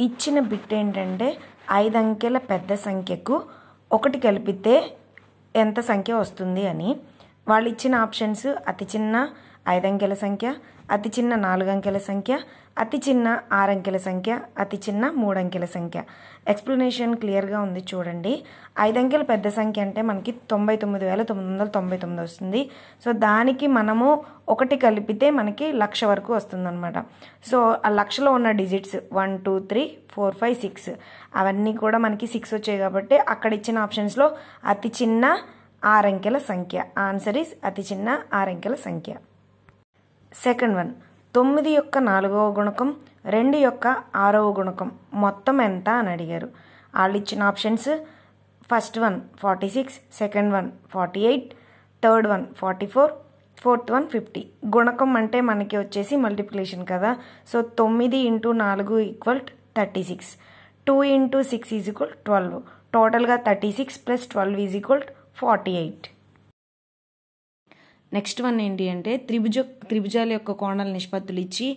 ఇచ్చిన బిట్ ఏంటంటే 5 అంకెల పెద్ద సంఖ్యకు 1 కలిపితే ఎంత సంఖ్య వస్తుంది అని. వాళ్ళు ఇచ్చిన ఆప్షన్స్ అతి చిన్న 5 అంకెల సంఖ్య, అతి చిన్న 4 అంకెల సంఖ్య, అతి చిన్న 6 అంకెల సంఖ్య, అతి చిన్న 3 అంకెల సంఖ్య. ఎక్స్ప్లెనేషన్ క్లియర్గా ఉంది చూడండి. 5 అంకెల పెద్ద సంఖ్య అంటే మనకి 99,999 వస్తుంది. సో దానికి మనము 1 కలిపితే మనకి 1,00,000 వరకు వస్తుందన్నమాట. సో ఆ 1,00,000లో ఉన్న డిజిట్స్ 1 2 3 4 5 6 అవన్నీ కూడా మనకి 6 వచ్చాయి కాబట్టి అక్కడ ఇచ్చిన ఆప్షన్స్లో అతి చిన్న 6 అంకెల సంఖ్య. ఆన్సర్ ఈస్ అతి చిన్న 6 అంకెల సంఖ్య. సెకండ్ వన్, 9 యొక్క 4వ గుణకం 2 యొక్క 6వ గుణకం మొత్తం ఎంత అని అడిగారు. వాళ్ళు ఇచ్చిన options first one 46, second one 48, third one 44, fourth one 50. గుణకం అంటే మనకి వచ్చేసి మల్టిప్లికేషన్ కదా. సో 9 × 4 = 36, 2 × 6 = 12. టోటల్గా 36 + 12 = 48. నెక్స్ట్ వన్ ఏంటి అంటే త్రిభుజాల యొక్క కోణాల నిష్పత్తులు ఇచ్చి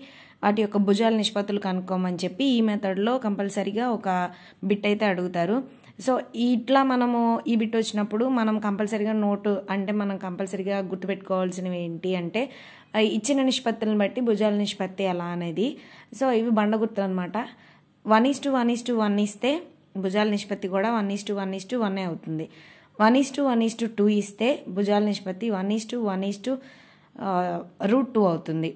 వాటి యొక్క భుజాల నిష్పత్తులు కనుక్కోమని చెప్పి ఈ మెథడ్లో కంపల్సరీగా ఒక బిట్ అయితే అడుగుతారు. సో ఇట్లా మనము ఈ బిట్ వచ్చినప్పుడు మనం కంపల్సరీగా నోటు అంటే మనం కంపల్సరీగా గుర్తుపెట్టుకోవాల్సినవి ఏంటి అంటే ఇచ్చిన నిష్పత్తులను బట్టి భుజాల నిష్పత్తి ఎలా అనేది. సో ఇవి బండ గుర్తులు అనమాట. 1:1:1 ఇస్తే భుజాల నిష్పత్తి కూడా 1:1:1 అవుతుంది. 1:1:2 ఇస్తే భుజాల నిష్పత్తి 1:1:√2 అవుతుంది.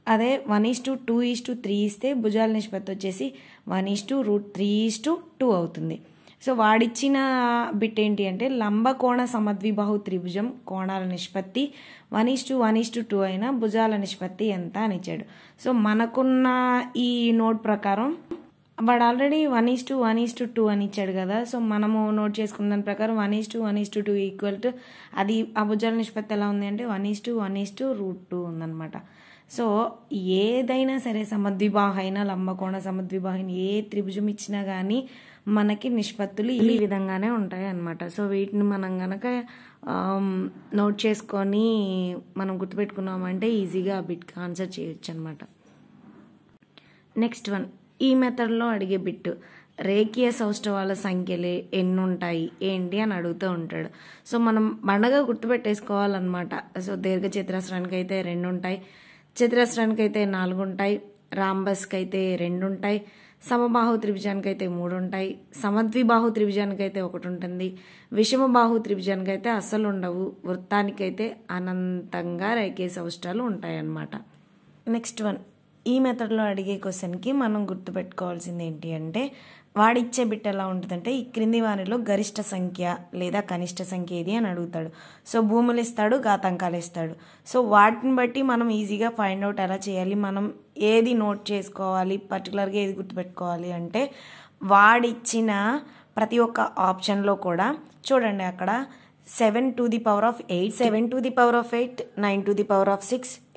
అదే 1:2:3 ఇస్తే భుజాల నిష్పత్తి వచ్చేసి 1:√3:2 అవుతుంది. సో వాడిచ్చిన బిట్ ఏంటి అంటే లంబకోణ సమద్విబాహు త్రిభుజం కోణాల నిష్పత్తి 1:1:2 అయినా భుజాల నిష్పత్తి ఎంత అని ఇచ్చాడు. సో మనకున్న ఈ నోట్ ప్రకారం వాడు ఆల్రెడీ 1:1:2 అని ఇచ్చాడు కదా. సో మనము నోట్ చేసుకున్న దాని ప్రకారం 1:1:2 ఈక్వల్ అది ఆ భుజాల నిష్పత్తి ఎలా ఉంది అంటే 1:1:√2 ఉందన్నమాట. సో ఏదైనా సరే సమద్విబాహు అయినా లంబకోణ సమద్విబాహు అయినా ఏ త్రిభుజం ఇచ్చినా కానీ మనకి నిష్పత్తులు ఈ విధంగానే ఉంటాయి అన్నమాట. సో వీటిని మనం కనుక నోట్ చేసుకొని మనం గుర్తుపెట్టుకున్నామంటే ఈజీగా ఆ బిట్కి ఆన్సర్ చేయొచ్చు అనమాట. నెక్స్ట్ వన్, ఈ మెథడ్లో అడిగే బిట్టు రేఖీయ సౌష్ఠవాల సంఖ్యలు ఎన్ని ఉంటాయి ఏంటి అని అడుగుతూ ఉంటాడు. సో మనం బండగా గుర్తుపెట్టేసుకోవాలన్నమాట. సో దీర్ఘ చతురస్రానికి అయితే 2 ఉంటాయి, చతురస్రానికి అయితే 4 ఉంటాయి, రాంబస్కి అయితే 2 ఉంటాయి, సమబాహు త్రిభుజానికి అయితే 3 ఉంటాయి, సమద్విబాహు త్రిభుజానికి అయితే 1 ఉంటుంది, విషమబాహు త్రిభుజానికి అయితే అస్సలు ఉండవు, వృత్తానికైతే అనంతంగా రేఖీయ సౌష్ఠాలు ఉంటాయి అన్నమాట. నెక్స్ట్ వన్, ఈ మెథడ్లో అడిగే క్వశ్చన్కి మనం గుర్తుపెట్టుకోవాల్సింది ఏంటి అంటే వాడిచ్చే బిట్ ఎలా ఉంటుందంటే ఈ క్రింది వారిలో గరిష్ట సంఖ్య లేదా కనిష్ట సంఖ్య ఏది అని అడుగుతాడు. సో భూములు ఇస్తాడు, ఘాతాంకాలు ఇస్తాడు. సో వాటిని బట్టి మనం ఈజీగా ఫైండ్ అవుట్ ఎలా చేయాలి, మనం ఏది నోట్ చేసుకోవాలి, పర్టికులర్గా ఏది గుర్తుపెట్టుకోవాలి అంటే వాడిచ్చిన ప్రతి ఒక్క ఆప్షన్లో కూడా చూడండి అక్కడ 7⁸, 7⁸, 9⁸,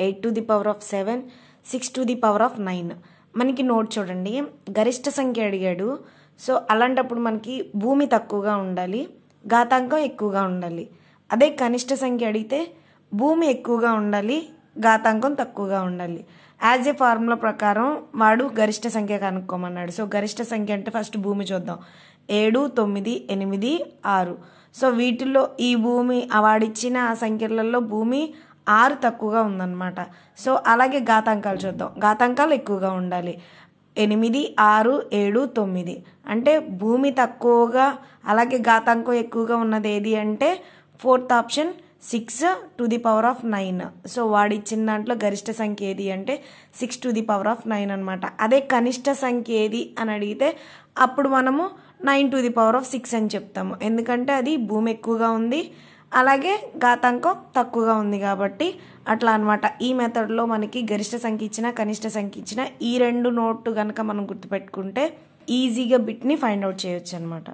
8⁸, 6⁸, 6⁸ మనకి నోట్ చూడండి. గరిష్ట సంఖ్య అడిగాడు. సో అలాంటప్పుడు మనకి భూమి తక్కువగా ఉండాలి, ఘాతాంకం ఎక్కువగా ఉండాలి. అదే కనిష్ట సంఖ్య అడిగితే భూమి ఎక్కువగా ఉండాలి, ఘాతాంకం తక్కువగా ఉండాలి. యాజ్ ఏ ఫార్ములా ప్రకారం వాడు గరిష్ట సంఖ్య కనుక్కోమన్నాడు. సో గరిష్ట సంఖ్య అంటే ఫస్ట్ భూమి చూద్దాం. 7 9 8 6. సో వీటిల్లో ఈ భూమి వాడిచ్చిన ఆ సంఖ్యలలో భూమి 6 తక్కువగా ఉందన్నమాట. సో అలాగే ఘాతాంకాలు చూద్దాం. ఘాతాంకాలు ఎక్కువగా ఉండాలి. 8 6 7 9 అంటే భూమి తక్కువగా అలాగే ఘాతాంకం ఎక్కువగా ఉన్నది ఏది అంటే 4th ఆప్షన్ 6⁹. సో వాడిచ్చిన దాంట్లో గరిష్ట సంఖ్య ఏది అంటే 6⁹ అనమాట. అదే కనిష్ట సంఖ్య ఏది అని అడిగితే అప్పుడు మనము 9⁶ అని చెప్తాము. ఎందుకంటే అది భూమి ఎక్కువగా ఉంది అలాగే ఘాతాంకం తక్కువగా ఉంది కాబట్టి అట్లా అనమాట. ఈ మెథడ్లో మనకి గరిష్ట సంఖ్య ఇచ్చిన కనిష్ట సంఖ్య ఇచ్చిన ఈ 2 నోట్ కనుక మనం గుర్తుపెట్టుకుంటే ఈజీగా బిట్ని ఫైండ్ అవుట్ చేయొచ్చు అనమాట.